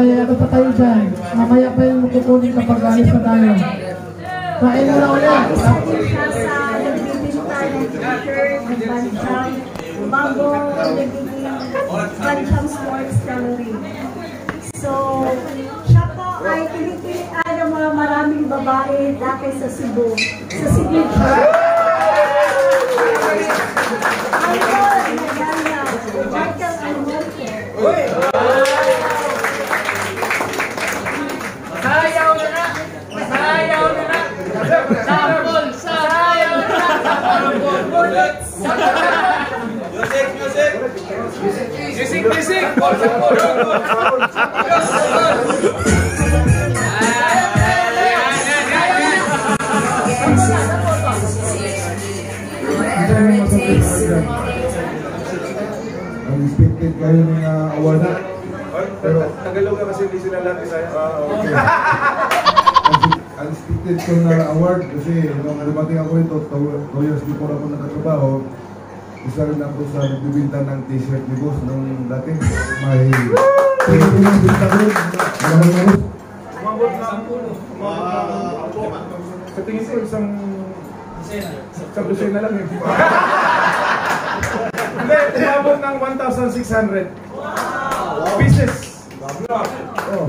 kaya ano pa tayo dyan. Mamaya pa yung kukunin kapag alis na tayo. Kain mo na ulit. Isa siya sa nagbibinta ng t-shirt, nagbansyang, bago nagiging bansyang sports gallery. So, siya po ay pinipilian ng mga maraming babae dati sa Cebu. Sa Cebu siya. Ayun, nagana. Michael Almonte. Sayaw na na! Sayaw na na! Sampol! Sayaw na na! Bullets! Music! Music! Music! Music! Sampol! Sampol! Unexpected kayo ng award na. Pero Tagalog na kasi hindi sila lahat Bisaya. Okay. Unexpected ko na award kasi nung dumating ako ito, 2 years before ako nakatrabaho, isa rin ako sa nagbibinta ng t-shirt ni Boss nung dati. May pinibinta ko. Umabot na sa tingin ko isang dosena lang eh. Hindi, umabot ng 1,600 pieces. Oh,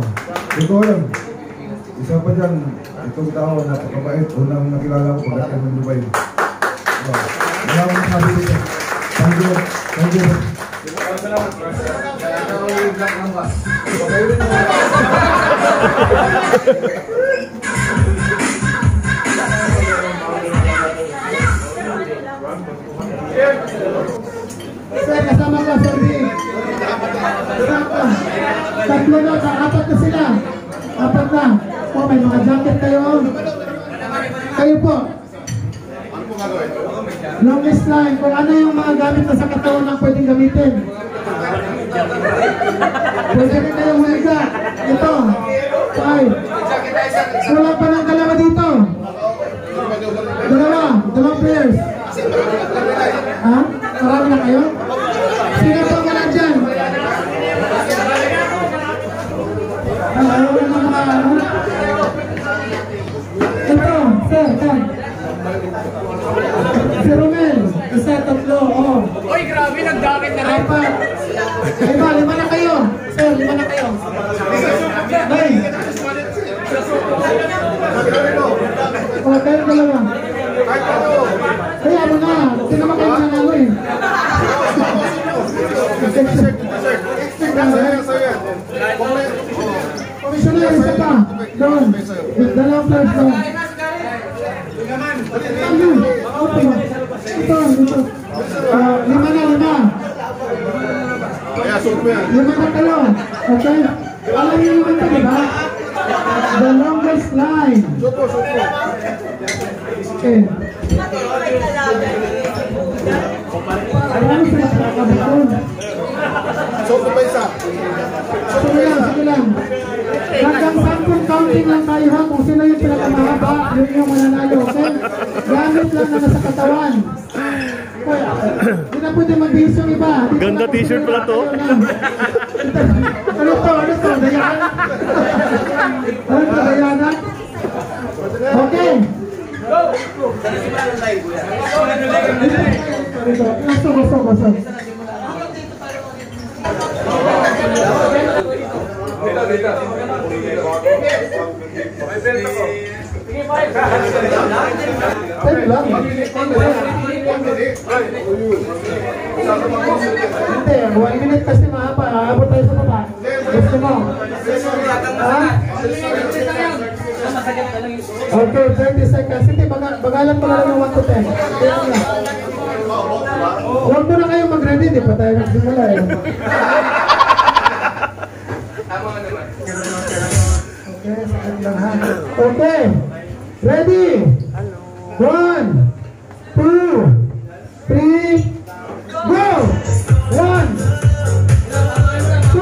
ito lang. Isa pa dyan, itong tao, napakabait. Unang nakilala ko pagdating ng Dubai. Oh, wala akong sabi dito. Thank you. Thank you. Salamat. Sir, kasama ka, Sir D. Tatlo na, apat na sila. Apat na. Oh, may mga jacket kayo. Kayo po. Longest line. Kung ano yung mga gamit na sa katawan na pwedeng gamitin. Pwede rin kayong huwega. Ito. 5. Wala pa ng dalawa dito. Dalawang players. Ha? Marami na kayo? Sino pa wala dyan? Ayaw na mga ano? Ito, sir, sir. Si Romel, isa, tatlo, oh. Uy, grabe, nagdakit na rin. Apat. Lima na kayo. Sir, 5 na kayo. Bay. O, kayo dalawa. Kaya mo na, tinama kayo na nalo eh. Komisyoner, isa pa. Doon. Dalawang players doon. Ito. 5 na. 5 na kayo. Okay? Alam niyo naman ito, diba? The longest line. Okay. Marami sila sa kabukon. Sige lang. Hanggang 10 counting lang tayo ha. Kung sino yung pinakamahaba, yun yung mananalo. Okay? Gamit lang na nasa katawan. Hindi na pwede magbihis yung iba. Ganda t-shirt pala to. Ano to? Dayana? Ano to? Dayana? Okay. Go! Gusto. Tayo lang. Hindi, 1 minute kasi mahaba. Aabot tayo sa baba. Gusto mo? Ha? Okay, 30 seconds. Hindi, bagalan ko lang ng 1 to 10. Huwag mo na kayo mag-ready. Di pa tayo nagsimula eh. Okay, sakit lang ha. Okay. Ready? 1, 2, 3, go! 1, 2,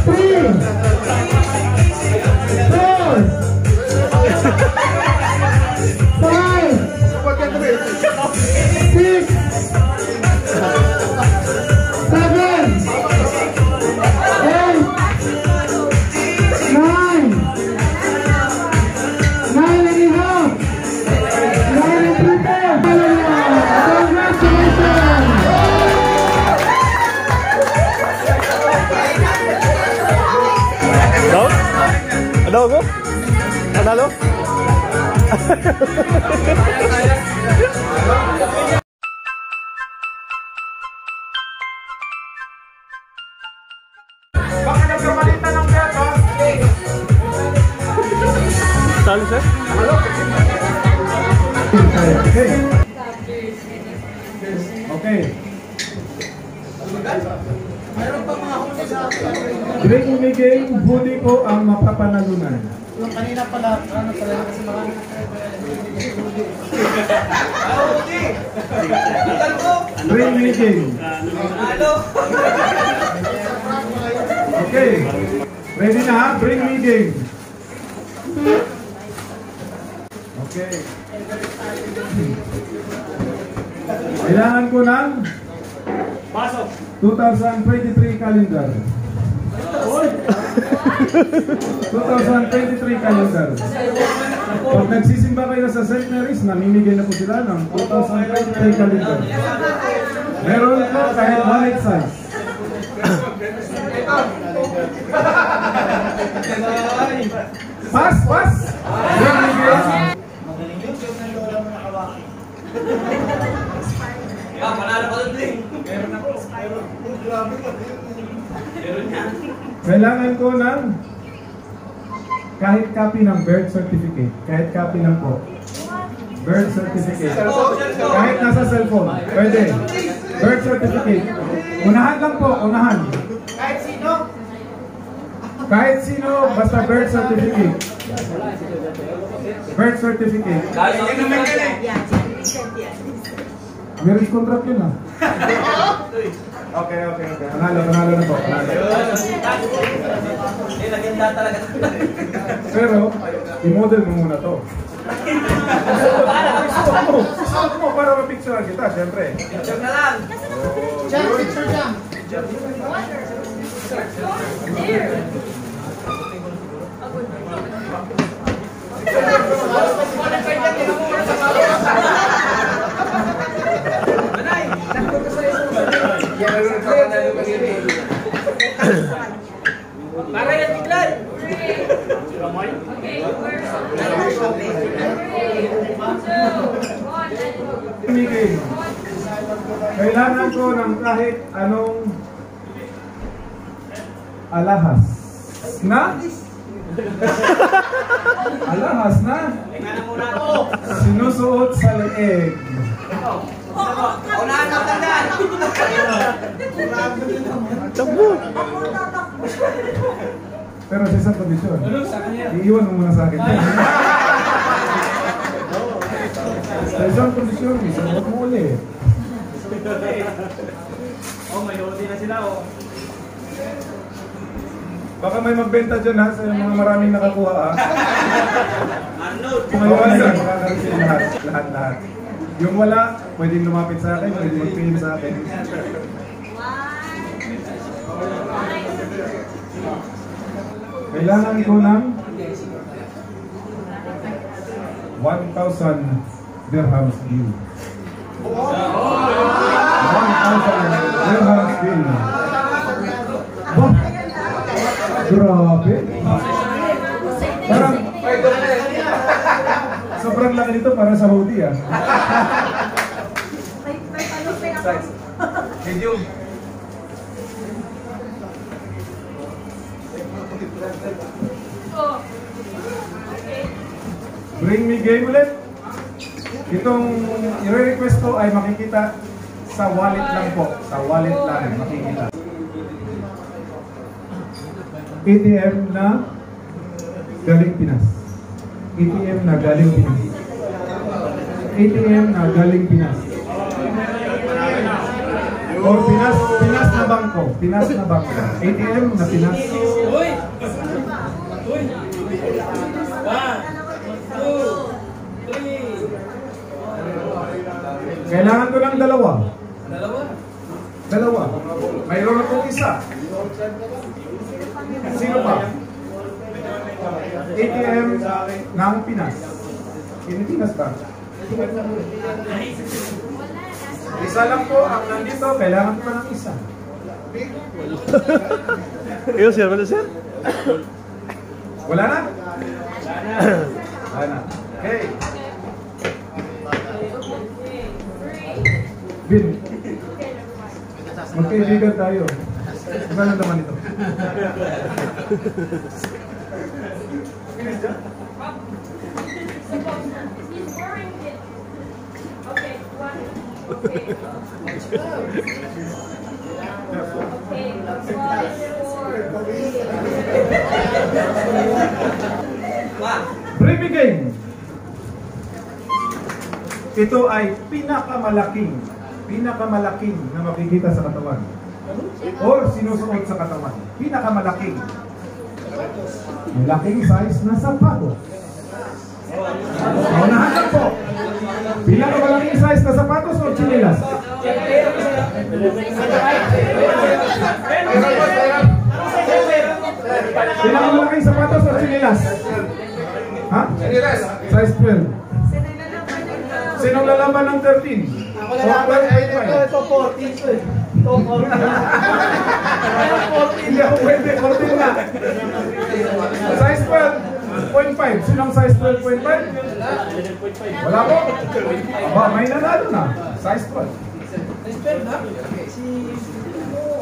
3, 4, 5, 6, 7, Talo? Baka nagkamalitan ng gato. Talo, sir? Okay. Okay. Drink me game, huli ko ang mapapanalunan. Yung kanina pala, ano talaga kasi mga... Drink me game. Okay. Ready na ha? Bring me game. Okay. Kailangan ko ng 2023 calendar. 2023 calendar. Pag nagsisimba kayo sa St. Mary's, namimigay na po sila ng 2023 calendar. Meron ko kahit wallet size. Pass, pass! Kailangan ko ng kahit copy ng birth certificate. Kahit copy ng po. Birth certificate. Kahit nasa cellphone. Pwede. Birth certificate. Unahan lang po, unahan. Kahit sino? Kahit sino, basta birth certificate. Birth certificate. Marriage contract yun ah. Okay. Panalo na po. Pero, i-model mo muna to. Suot mo para mapicturean kita, syempre. Picture na lang. Diyan, picture dyan. Para yan tiglan. Kailangan ko ng kahit anong alahas na? Alahas na? Sinusuot sa leeg. Unahan ang tandaan. Pero sa isang kondisyon, iiwan mo muna sa akin. Sa isang kondisyon, isuot mo ulit. May huli na sila Baka may magbenta dyan ha, sa mga maraming nakakuha ha. Kung wala yan, makakarisin lahat. Yung wala, pwedeng lumapit sa akin, pwedeng magpingin sa akin. Kailangan ko ng 1,000 dirhams bill. 1,000 dirhams bill. Bah! Grabe! Parang sobrang laki nito para sa hoodie ah. May palupin ako. Medium. Bring me game ulit. Itong i-request ko ay makikita sa wallet lang po. Sa wallet lang makikita. ATM na galing Pinas. ATM na galing Pinas. ATM na galing Pinas. Or Pinas na bangko. Pinas na bangko. ATM na Pinas. Kailangan ko ng dalawa. Dalawa. Mayroon akong isa. Sino pa? ATM ng Pinas. Pilipinas ba? Isa lang po ang nandito. Kailangan ko pa ng isa. Iyo, sir. Wala, sir? Wala na? Ana. Okay. Bin. Magkaibigan tayo. Magkano naman ito? Briefing game. Ito ay pinakamalaking na makikita sa katawan or sinusuot sa katawan. Pinakamalaking. Malaking size na sapatos. Unahan lang po. Pinakamalaking size na sapatos o chinelas? Pinakamalaking sapatos o chinelas? Ha? Size 12. Sinong lalaban ng 13? Ako lalaban, ito 14. Ito 14. Hindi ako pwede, 14 na. Size 12.5. Sinong size 12.5? Wala po? Aba, may nanalo na. Size 12.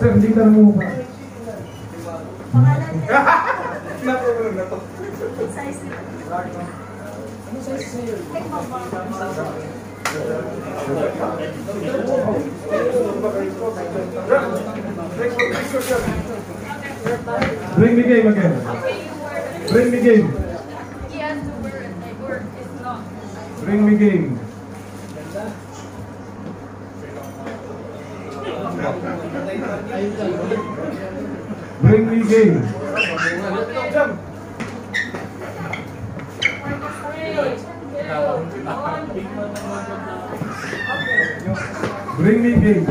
Sir, hindi ka namumukha. Pangalan niya. Na-problem na to. Size nila. Ano size sa'yo? Bring me game again. Bring me game. He has to wear it, like work is not. Bring me game. Bring me game. Jump. Bring me game.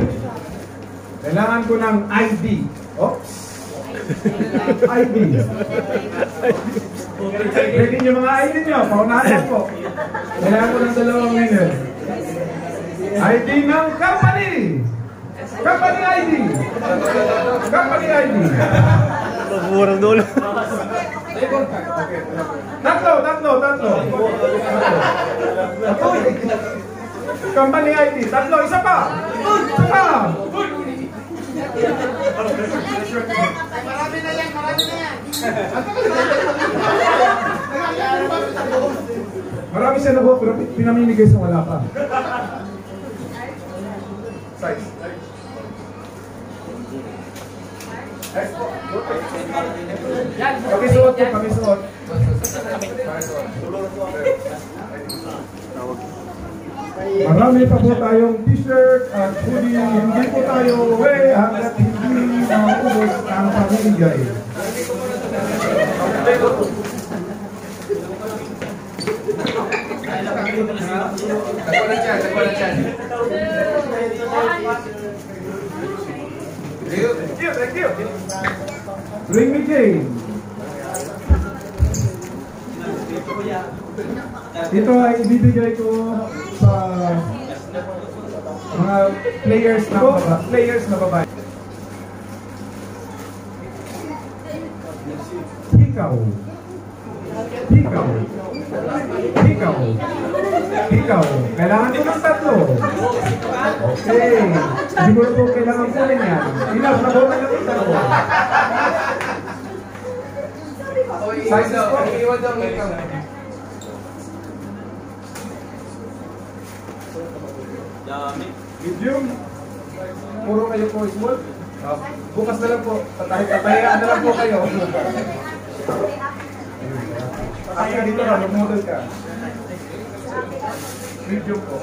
Kailangan ko ng ID. Oops. ID. Ready nyo mga ID nyo. Paunahan po. Kailangan ko ng 2 winner. ID ng company. Company ID. Company ID. Murang dulo. Tatlo. Company ID. Tatlo. Isa pa. Isa pa. Marami na yan. Marami siya nabuo pero pinamimigay sa wala pa. Size. Pakisuot po, pakisuot. Marami pa po tayong t-shirt at hoodie. Hindi po tayo way hanggat hindi maubos ang pamimigay. Thank you. Bring me game. Ito ay ibibigay ko sa mga players na babae. Ikaw. Kailangan ko ng 3. Okay. Siguro po kailangan po rin yan. Enough na po na lang ito. Sizes po. Medium. Puro kayo po small. Bukas na lang po. Tatahiyaan na lang po kayo. Kaya dito na, mag-model ka. Medium po.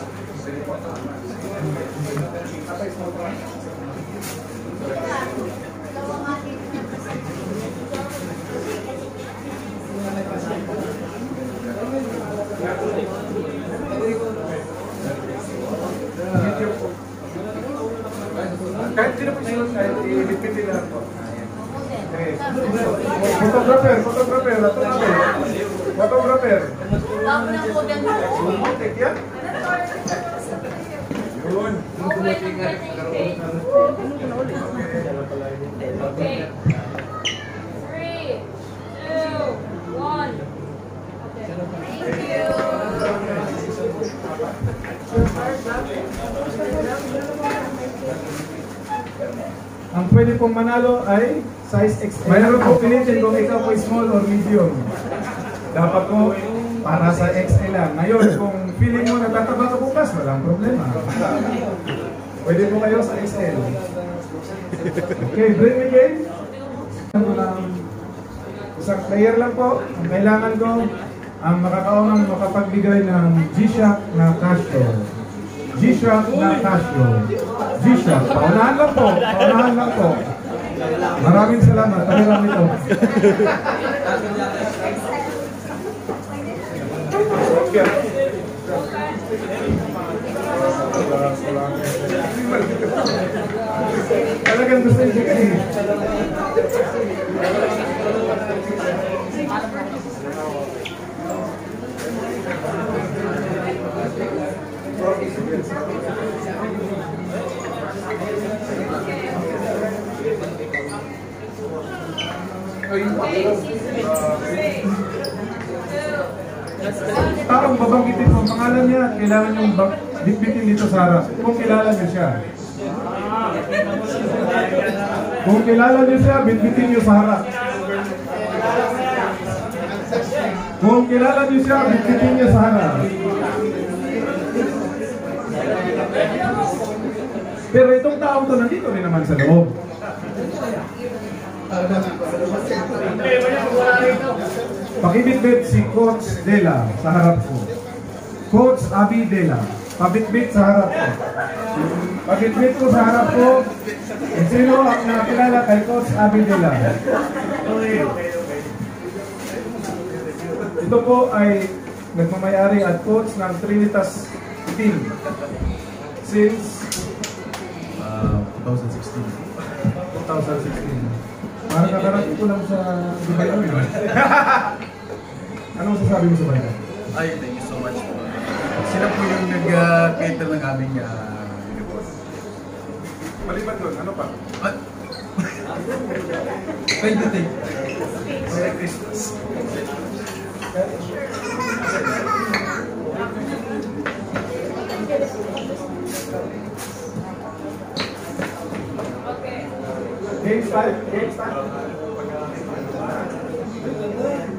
Kahit sino po sinuot, kahit i-repeat nila lang po. Photographer. Take yan? Yun. Okay. 3, 2, 1. Okay. Ang pwede pong manalo ay size XL. Mayroon po pilitin kung ikaw po small or medium. Dapat po para sa XL lang. Ngayon, kung feeling mo natataba ka bukas, walang problema. Pwede po kayo sa XL. Okay, bring me game. Isang player lang po. Ang kailangan ko, ang makakaunang makapagbigay ng G-Shock na Casio. G-Shock na Casio. G-Shock. Paunahan lang po. Paunahan lang po. Maraming salamat. Pahiram ito. Talagang gusto niya kasi. Parang babanggitin mo ang pangalan niya, kailangan yung bitbitin dito sa harap. Kung kilala niyo siya. Kung kilala niyo siya, bitbitin niyo sa harap. Kung kilala niyo siya, bitbitin niyo sa harap. Pero itong taong to nandito rin naman sa loob. Pakibitbit si Coach Dela sa harap ko. Coach Abi Dela. Pabitbit sa harap ko. Pabitbit ko sa harap ko. Sino ang nakakilala kay Coach Abi Dela? Ito po ay nagmamayari at coach ng Trinitas team since 2016. 2016. Parang kakarating ko lang sa Dubai. Anong sasabi mo sa bayan? Ay, thank you so much. Sila po yung nag-cater ng aming report. Maliban doon, ano pa? Thank you. Merry Christmas. Game start? Game start?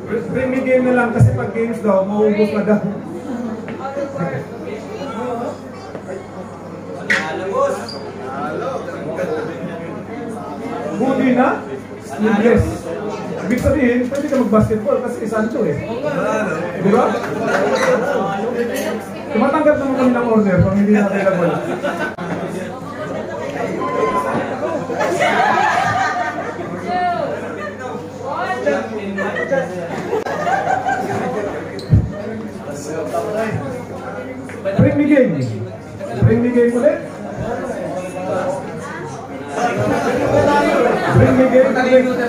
Bring me game na lang kasi pag games daw, mauubos na daw. Buti na? Yes. Ibig sabihin, pwede ka mag-basketball kasi isanto eh. Di ba? Tumatanggap naman kami ng order pag hindi na available. Bring me game. Bring me game ulit. Bring me game ulit.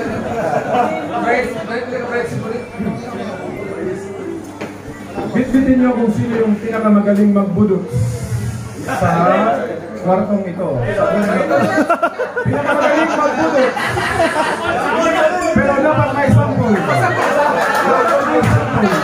Bitbitin niyo kung sino yung pinakamagaling magbudot sa kwartong ito. Pinakamagaling magbudot. Pero dapat may sample. Dapat may sample.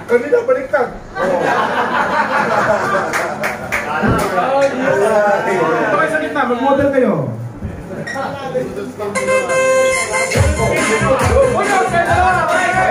Kanina baliktad. Okay, sa gitna, mag-model kayo. Uno, kayo!